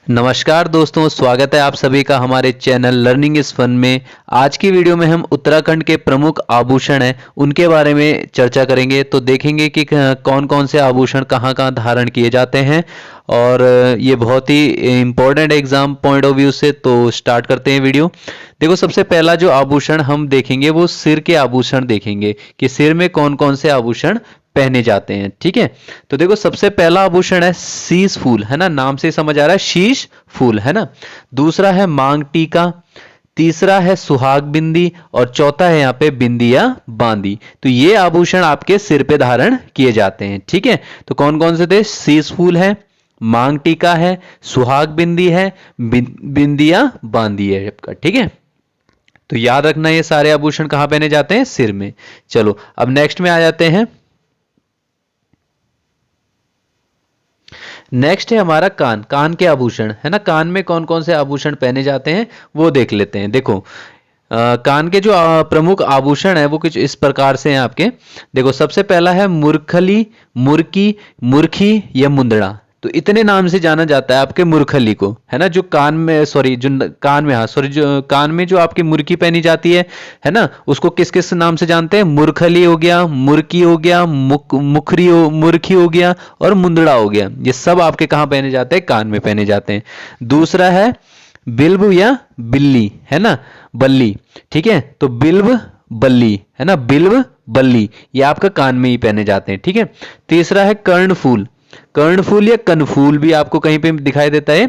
नमस्कार दोस्तों, स्वागत है आप सभी का हमारे चैनल लर्निंग इज फन में। आज की वीडियो में हम उत्तराखंड के प्रमुख आभूषण हैं उनके बारे में चर्चा करेंगे। तो देखेंगे कि कौन कौन से आभूषण कहाँ कहाँ धारण किए जाते हैं और ये बहुत ही important exam point of view से। तो स्टार्ट करते हैं वीडियो। देखो, सबसे पहला जो आभूषण हम देखेंगे वो सिर के आभूषण देखेंगे कि सिर में कौन कौन से आभूषण पहने जाते हैं। ठीक है, तो देखो सबसे पहला आभूषण है शीश फूल, है ना, नाम से समझ आ रहा है शीश फूल, है ना। दूसरा है मांग टीका, तीसरा है सुहाग बिंदी और चौथा है यहाँ पे बिंदी या बांदी। तो ये आभूषण आपके सिर पे धारण किए जाते हैं। ठीक है, तो कौन कौन से थे? शीश फूल है, मांग टीका है, सुहाग बिंदी है, बिंदी या बांदी है आपका। ठीक है, तो याद रखना ये सारे आभूषण कहाँ पहने जाते हैं? सिर में। चलो अब नेक्स्ट में आ जाते हैं। नेक्स्ट है हमारा कान, कान के आभूषण, है ना। कान में कौन कौन से आभूषण पहने जाते हैं वो देख लेते हैं। देखो कान के जो प्रमुख आभूषण है वो कुछ इस प्रकार से हैं आपके। देखो सबसे पहला है मुरखली, मुरकी, मुरखी या मुंदड़ा। तो इतने नाम से जाना जाता है आपके मुरखली को, है ना, जो कान में जो कान में जो आपकी मुर्की पहनी जाती है ना, उसको किस किस नाम से जानते हैं? मुरखली हो गया, मुर्की हो गया, मुरखी हो गया और मुंदड़ा हो गया। ये सब आपके कहाँ पहने जाते हैं? कान में पहने जाते हैं। दूसरा है बिल्ब या बिल्ली, है ना, बल्ली। ठीक है, तो बिल्ब बल्ली, है ना, बिल्ब बल्ली, ये आपका कान में ही पहने जाते हैं। ठीक है, तीसरा है कर्णफूल, कर्णफूल या कनफूल भी आपको कहीं पे दिखाई देता है,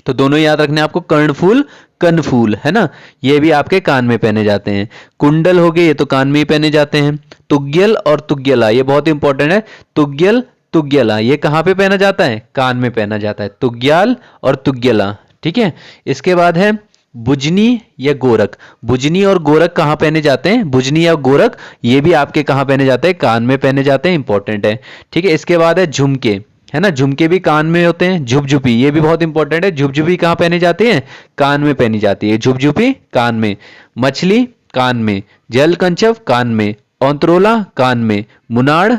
तो दोनों याद रखने आपको, कर्णफूल कनफूल, है ना, ये भी आपके कान में पहने जाते हैं। कुंडल हो गए, ये तो कान में ही पहने जाते हैं। तुग्यल और तुग्यला, ये बहुत इंपॉर्टेंट है। तुग्यल तुग्यला ये कहाँ पे पहना जाता है? कान में पहना जाता है, तुग्याल और तुग्यला। ठीक है, इसके बाद है बुजनी या गोरख। बुजनी और गोरख कहाँ पहने जाते हैं? बुजनी या गोरख ये भी आपके कहाँ पहने जाते हैं? कान में पहने जाते हैं, इंपॉर्टेंट है। ठीक है, इसके बाद है झुमके, है ना, झुमके भी कान में होते हैं। झुपझुपी ये भी बहुत इंपॉर्टेंट है। झुपझुपी कहाँ पहनी जाती है? कान में पहनी जाती है, झुपझुपी कान में। मछली कान में, जलकंचव कान में, औंतरोला कान में, मुनाड़।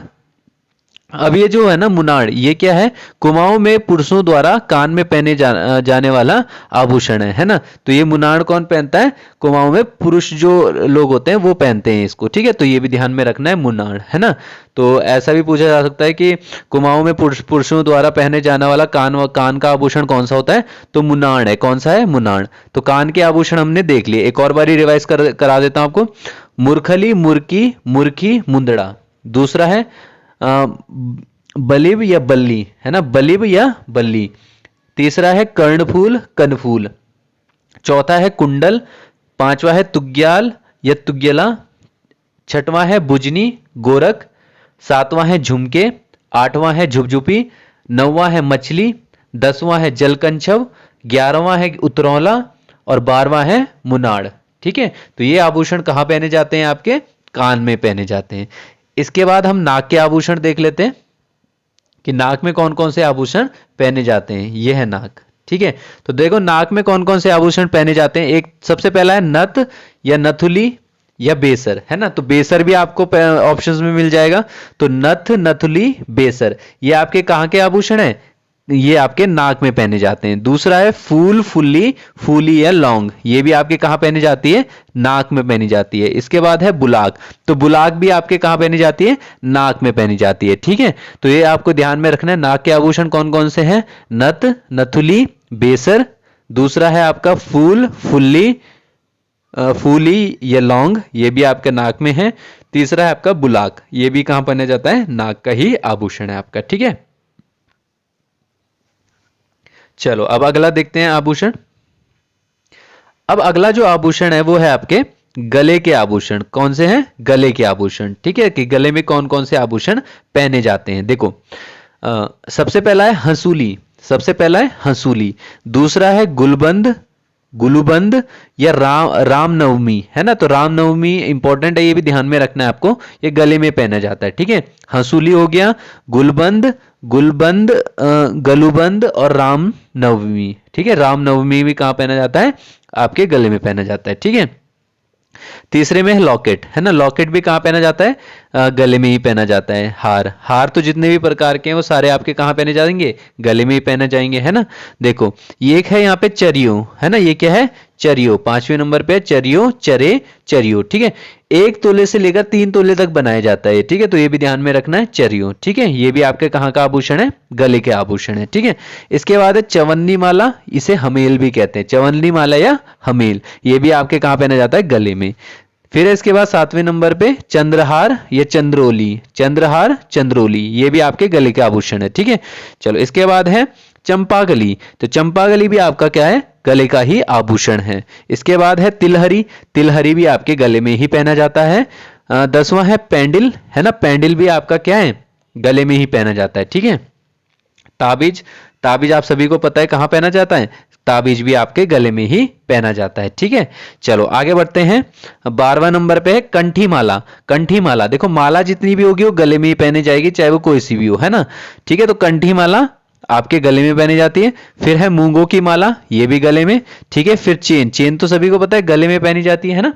अब ये जो है ना मुनाड़, ये क्या है? कुमाऊं में पुरुषों द्वारा कान में पहने जाने वाला आभूषण है ना। तो ये मुनाड़ कौन पहनता है? कुमाऊं में पुरुष जो लोग होते हैं वो पहनते हैं इसको। ठीक है, तो ये भी ध्यान में रखना है, मुनाड़, है ना। तो ऐसा भी पूछा जा सकता है कि कुमाऊं में पुरुषों द्वारा पहने जाने वाला कान का आभूषण कौन सा होता है? तो मुनाड़ है। कौन सा है? मुनाड़। तो कान के आभूषण हमने देख लिए, एक और बारी रिवाइज करा देता हूं आपको। मुरखली, मुरकी, मुरखी, मुंदड़ा। दूसरा है बलिब या बल्ली, है ना, बलिब या बल्ली। तीसरा है कर्णफूल कनफूल। चौथा है कुंडल। पांचवा है तुग्याल या तुग्यला। छठवां है बुजनी गोरख। सातवां है झुमके। आठवां है झुपझुपी। नौवां है मछली। दसवां है जलकंछव। 11वां है उतरौला और 12वां है मुनाड़। ठीक है, तो ये आभूषण कहाँ पहने जाते हैं? आपके कान में पहने जाते हैं। इसके बाद हम नाक के आभूषण देख लेते हैं कि नाक में कौन कौन से आभूषण पहने जाते हैं। यह है नाक। ठीक है, तो देखो नाक में कौन कौन से आभूषण पहने जाते हैं। एक सबसे पहला है नथ या नथुली या बेसर, है ना। तो बेसर भी आपको ऑप्शंस में मिल जाएगा। तो नथ, नथुली, बेसर ये आपके कहाँ के आभूषण है? ये आपके नाक में पहने जाते हैं। दूसरा है फूल, फुल्ली, फूली या लौंग, ये भी आपके कहाँ पहनी जाती है? नाक में पहनी जाती है। इसके बाद है बुलाक, तो बुलाक भी आपके कहाँ पहनी जाती है? नाक में पहनी जाती है। ठीक है, तो ये आपको ध्यान में रखना है। नाक के आभूषण कौन कौन से हैं? नथ, नथुली, बेसर। दूसरा है आपका फूल, फुल्ली, फूली या लौंग, ये भी आपके नाक में है। तीसरा है आपका बुलाक, ये भी कहाँ पहना जाता है? नाक का ही आभूषण है आपका। ठीक है, चलो अब अगला देखते हैं आभूषण। अब अगला जो आभूषण है वो है आपके गले के आभूषण। कौन से हैं? गले के आभूषण। ठीक है, कि गले में कौन कौन से आभूषण पहने जाते हैं। देखो सबसे पहला है हंसूली, सबसे पहला है हंसूली। दूसरा है गुलबंद, गुलूबंद या रामनवमी, है ना। तो रामनवमी इंपॉर्टेंट है, ये भी ध्यान में रखना है आपको, ये गले में पहना जाता है। ठीक है, हंसूली हो गया, गुलबंद, गुलबंद, गलूबंद और रामनवमी। ठीक है, रामनवमी भी कहाँ पहना जाता है? आपके गले में पहना जाता है। ठीक है, तीसरे में है लॉकेट, है ना। लॉकेट भी कहाँ पहना जाता है? गले में ही पहना जाता है। हार, हार तो जितने भी प्रकार के हैं वो सारे आपके कहाँ पहने जाएंगे? गले में ही पहने जाएंगे, है ना। देखो ये एक है यहाँ पे चरियो, है ना। ये क्या है? चरियो। 5वें नंबर पे चरियो, चरे, चरियो, ठीक है। 1 तोले से लेकर 3 तोले तक बनाया जाता है, ठीक है। तो ये भी ध्यान में रखना है, चरियो, ठीक है। ये भी आपके कहाँ का आभूषण है? गले के आभूषण है, ठीक है। इसके बाद है चवन्नी माला, इसे हमेल भी कहते हैं। चवन्नी माला या हमेल, ये भी आपके कहाँ पहना जाता है? गले में। फिर इसके बाद 7वें नंबर पे चंद्रहार या चंद्रोली, चंद्रहार, चंद्रोली, ये भी आपके गले के आभूषण है, ठीक है। चलो इसके बाद है चंपागली, तो चंपागली भी आपका क्या है? गले का ही आभूषण है। इसके बाद है तिलहरी, तिलहरी भी आपके गले में ही पहना जाता है। 10वां है पेंडिल, है ना। पेंडिल भी आपका क्या है? गले में ही पहना जाता है, ठीक है। ताबीज, ताबीज आप सभी को पता है कहाँ पहना जाता है? ताबीज भी आपके गले में ही पहना जाता है, ठीक है। चलो आगे बढ़ते हैं। 12वां नंबर पे है कंठी माला। कंठी माला, देखो माला जितनी भी होगी वो गले में ही पहनी जाएगी, चाहे वो कोई सी भी हो, है ना, ठीक है। तो कंठी माला आपके गले में पहनी जाती है। फिर है मूंगों की माला, ये भी गले में, ठीक है। फिर चेन, चेन तो सभी को पता है गले में पहनी जाती है ना।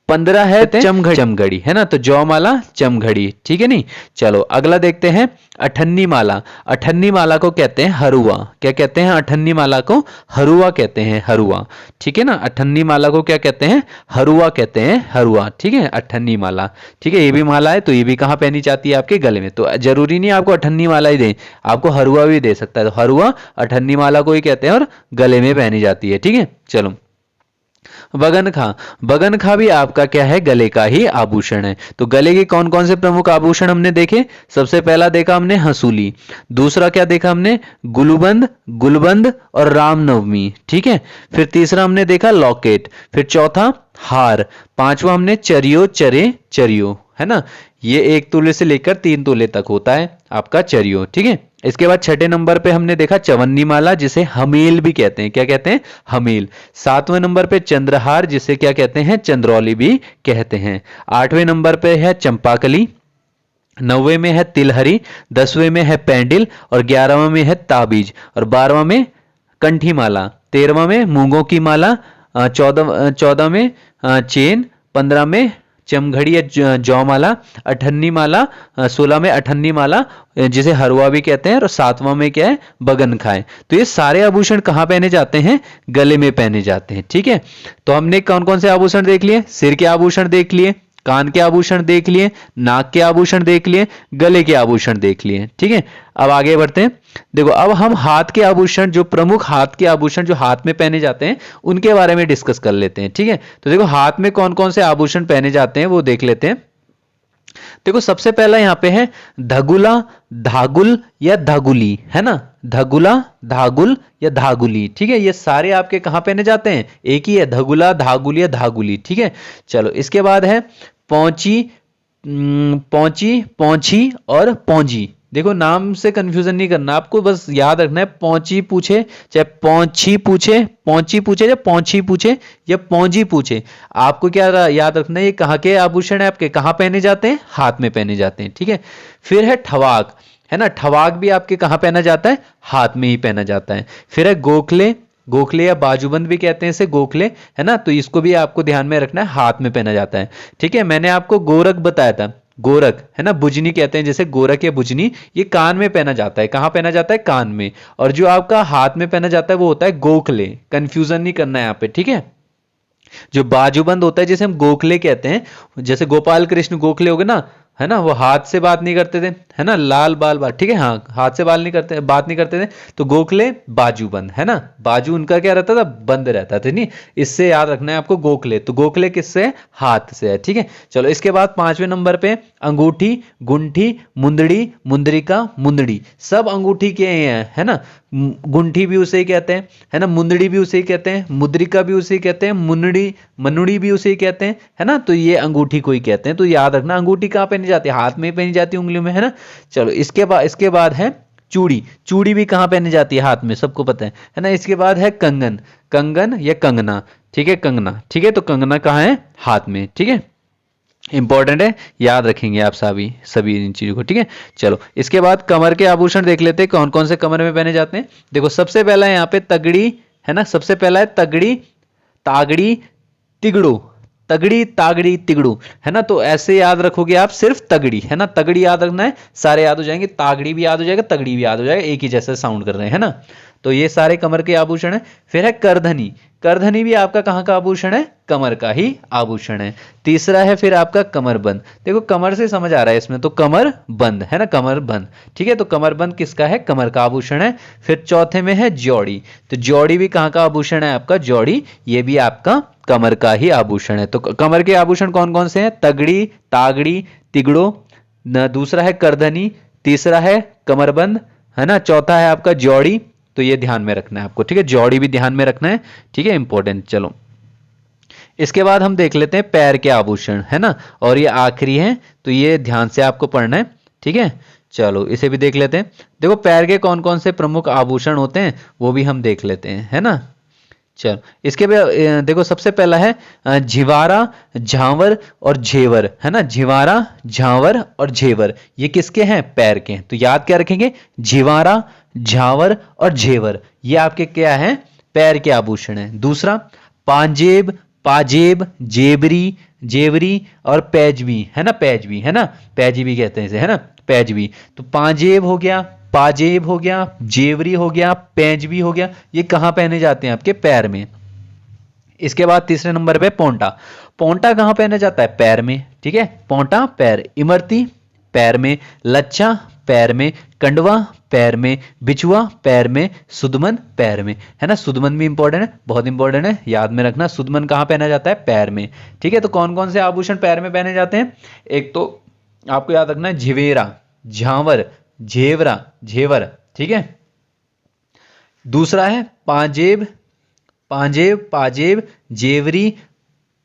15 है चमघड़ी, चमघड़ी, है ना। तो जौ माला, चमघड़ी, ठीक है नहीं। चलो अगला देखते हैं अठन्नी माला। अठन्नी माला को कहते हैं हरुआ। क्या कहते हैं? अठन्नी माला को हरुआ कहते हैं, हरुआ, ठीक है ना। अठन्नी माला को क्या कहते हैं? हरुआ कहते हैं, हरुआ, ठीक है। अठन्नी माला, ठीक है। ये भी माला है, तो ये भी कहाँ पहनी जाती है? आपके गले में। तो जरूरी नहीं आपको अठन्नी माला ही दे, आपको हरुआ भी दे सकता है। तो हरुआ अठन्नी माला को ही कहते हैं और गले में पहनी जाती है, ठीक है। चलो बगनखा, बगनखा भी आपका क्या है? गले का ही आभूषण है। तो गले के कौन कौन से प्रमुख आभूषण हमने देखे? सबसे पहला देखा हमने हंसूली, दूसरा क्या देखा हमने? गुलबंद, गुलबंद और रामनवमी, ठीक है। फिर तीसरा हमने देखा लॉकेट, फिर चौथा हार, 5वां हमने चरियो, चरे, चरियो, है ना। ये 1 तोले से लेकर 3 तोले तक होता है आपका चरियो, ठीक है। इसके बाद 6ठे नंबर पे हमने देखा चवन्नी माला, जिसे हमेल भी कहते हैं। क्या कहते हैं? हमेल। 7वें नंबर पे चंद्रहार, जिसे क्या कहते हैं? चंद्रौली भी कहते हैं। 8वें नंबर पे है चंपाकली, 9वें में है तिलहरी, 10वें में है पेंडिल और 11वां में है ताबीज और 12वां में कंठी माला, 13वां में मूंगों की माला, 14 में चेन, 15 में चमघड़ी या जौ माला, अठन्नी माला, 16 में अठन्नी माला जिसे हरवा भी कहते हैं और 7वां में क्या है? बगन खाए। तो ये सारे आभूषण कहाँ पहने जाते हैं? गले में पहने जाते हैं, ठीक है। तो हमने कौन कौन से आभूषण देख लिए? सिर के आभूषण देख लिए, कान के आभूषण देख लिए, नाक के आभूषण देख लिए, गले के आभूषण देख लिए, ठीक है। अब आगे बढ़ते हैं। देखो अब हम हाथ के आभूषण, जो प्रमुख हाथ के आभूषण जो हाथ में पहने जाते हैं उनके बारे में डिस्कस कर लेते हैं, ठीक है। तो देखो हाथ में कौन कौन से आभूषण पहने जाते हैं वो देख लेते हैं। देखो सबसे पहला यहाँ पे है धगुला, धागुल या धागुली, है ना। धगुला, धागुल या धागुली, ठीक है। ये सारे आपके कहाँ पहने जाते हैं? एक ही है, धगुला, धागुल या धागुली, ठीक है। चलो इसके बाद है पौची, पौची, पौची और पौंजी। देखो नाम से कंफ्यूजन नहीं करना, आपको बस याद रखना है पौची पूछे चाहे पौंची पूछे, पौंची पूछे या पौंची पूछे या पौंजी पूछे, आपको क्या याद रखना है? ये कहाँ के आभूषण है आपके? कहाँ पहने जाते हैं? हाथ में पहने जाते हैं, ठीक है। फिर है ठवाक, है ना। ठवाक भी आपके कहाँ पहना जाता है? हाथ में ही पहना जाता है। फिर है गोखले, गोखले या बाजूबंद भी कहते हैं इसे, गोखले, है ना। तो इसको भी आपको ध्यान में रखना है, हाथ में पहना जाता है, ठीक है। मैंने आपको गोरख बताया था, गोरख, है ना, बुजनी कहते हैं जैसे, गोरख या बुजनी, ये कान में पहना जाता है। कहाँ पहना जाता है? कान में। और जो आपका हाथ में पहना जाता है वो होता है गोखले, कंफ्यूजन नहीं करना है यहाँ पे, ठीक है। जो बाजूबंद होता है जिसे हम गोखले कहते हैं, जैसे गोपाल कृष्ण गोखले हो गए ना, है ना, वो हाथ से बात नहीं करते थे, है ना, लाल बाल बात, ठीक है, हाँ, हाथ से बात नहीं करते थे। तो गोखले बाजूबंद, है ना, बाजू उनका क्या रहता था? बंद रहता था, नहीं, इससे याद रखना है आपको गोखले। तो गोखले किससे? हाथ से है, ठीक है। चलो इसके बाद 5वें नंबर पे अंगूठी, गुंठी, मुंदड़ी, मुंदरिका, मुंदड़ी, सब अंगूठी के हैं, है ना। गुंठी भी उसे ही कहते हैं, है ना, मुंदड़ी भी उसे ही कहते हैं, मुद्रिका भी उसे ही कहते हैं, मुन्नड़ी, मनुड़ी भी उसे ही कहते हैं, है ना। तो ये अंगूठी को ही कहते हैं। तो याद रखना अंगूठी कहाँ पहनी जाती है? हाथ में ही पहनी जाती है, उंगलियों में, है ना। चलो इसके बाद है चूड़ी, चूड़ी भी कहाँ पहनी जाती है? हाथ में, सबको पता है ना। इसके बाद है कंगन, कंगन या कंगना, ठीक है, कंगना, ठीक है। तो कंगना कहाँ है? हाथ में, ठीक है। इंपॉर्टेंट है, याद रखेंगे आप सभी इन चीजों को, ठीक है। चलो इसके बाद कमर के आभूषण देख लेते हैं, कौन कौन से कमर में पहने जाते हैं। देखो सबसे पहला है यहाँ पे तगड़ी, है ना। सबसे पहला है तगड़ी, तागड़ी, तिगड़ो, तगड़ी, तागड़ी, तिगड़ू, है ना। तो ऐसे याद रखोगे आप, सिर्फ तगड़ी, है ना, तगड़ी याद रखना है, सारे याद हो जाएंगे, तागड़ी भी याद हो जाएगा, तगड़ी भी याद हो जाएगा, एक ही जैसे साउंड कर रहे हैं, है ना। तो ये सारे कमर के आभूषण है। फिर है करधनी, करधनी भी आपका कहाँ का आभूषण है, कमर का ही आभूषण है। तीसरा है फिर आपका कमरबंद, देखो कमर से समझ आ रहा है इसमें, तो कमर बंद, है ना, कमरबंद, ठीक है। तो कमरबंद किसका है, कमर का आभूषण है। फिर चौथे में है जौड़ी, तो जौड़ी भी कहाँ का आभूषण है आपका, जौड़ी, ये भी आपका कमर का ही आभूषण है। तो कमर के आभूषण कौन कौन से हैं, तगड़ी, तागड़ी, तिगड़ो, दूसरा है करधनी, तीसरा है कमरबंद, है ना, चौथा है आपका जौड़ी। तो ये ध्यान में रखना है आपको, ठीक है, जौड़ी भी ध्यान में रखना है, ठीक है, इंपॉर्टेंट। चलो इसके बाद हम देख लेते हैं पैर के आभूषण, है ना, और ये आखिरी है, तो ये ध्यान से आपको पढ़ना है, ठीक है। चलो इसे भी देख लेते हैं। देखो पैर के कौन कौन से प्रमुख आभूषण होते हैं वो भी हम देख लेते हैं, है ना। चलो इसके बाद देखो सबसे पहला है झिवारा, झांवर और झेवर, है ना, झिवारा, झांवर और झेवर, ये किसके हैं, पैर के हैं। तो याद क्या रखेंगे, झिवारा, झांवर और झेवर, ये आपके क्या है, पैर के आभूषण है। दूसरा पांजेब, पाजेब, जेबरी, जेवरी और पैजवी, है ना, पैजवी, है ना, पैजवी कहते हैं इसे, है ना, पैजवी। तो पांजेब हो गया, पाजेब हो गया, जेवरी हो गया, पैजवी हो गया, ये कहाँ पहने जाते हैं, आपके पैर में। इसके बाद तीसरे नंबर पे पोंटा, पोंटा कहाँ पहना जाता है, पैर में, ठीक है, पोंटा पैर। इमरती पैर में, लच्छा पैर में, कंडवा पैर में, बिचुआ पैर में, सुदमन पैर में, है ना। सुदमन भी इंपॉर्टेंट है, बहुत इंपॉर्टेंट है, याद में रखना, सुदमन कहाँ पहना जाता है, पैर में, ठीक है। तो कौन कौन से आभूषण पैर में पहने जाते हैं, एक तो आपको याद रखना है झिवेरा, झांवर, झेवरा, झेवर, ठीक है। दूसरा है पांजेब, पांजेब, पाजेब, जेवरी,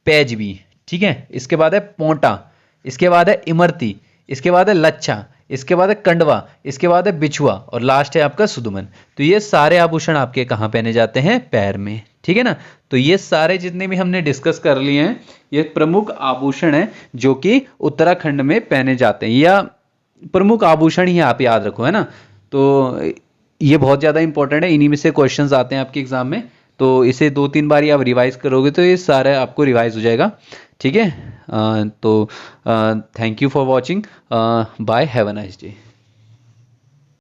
पैजवी, ठीक है। इसके बाद है पोंटा, इसके बाद है इमरती, इसके बाद है लच्छा, इसके बाद है कंडवा, इसके बाद है बिछुआ और लास्ट है आपका सुदमन। तो ये सारे आभूषण आपके कहाँ पहने जाते हैं, पैर में, ठीक है ना। तो ये सारे जितने भी हमने डिस्कस कर लिए हैं ये प्रमुख आभूषण हैं जो कि उत्तराखंड में पहने जाते हैं, या प्रमुख आभूषण ही आप याद रखो, है ना। तो ये बहुत ज़्यादा इंपॉर्टेंट है, इन्हीं में से क्वेश्चंस आते हैं आपके एग्जाम में, तो इसे 2-3 बार आप रिवाइज करोगे तो ये सारा आपको रिवाइज हो जाएगा, ठीक है। तो thank you for watching, bye, have a nice day.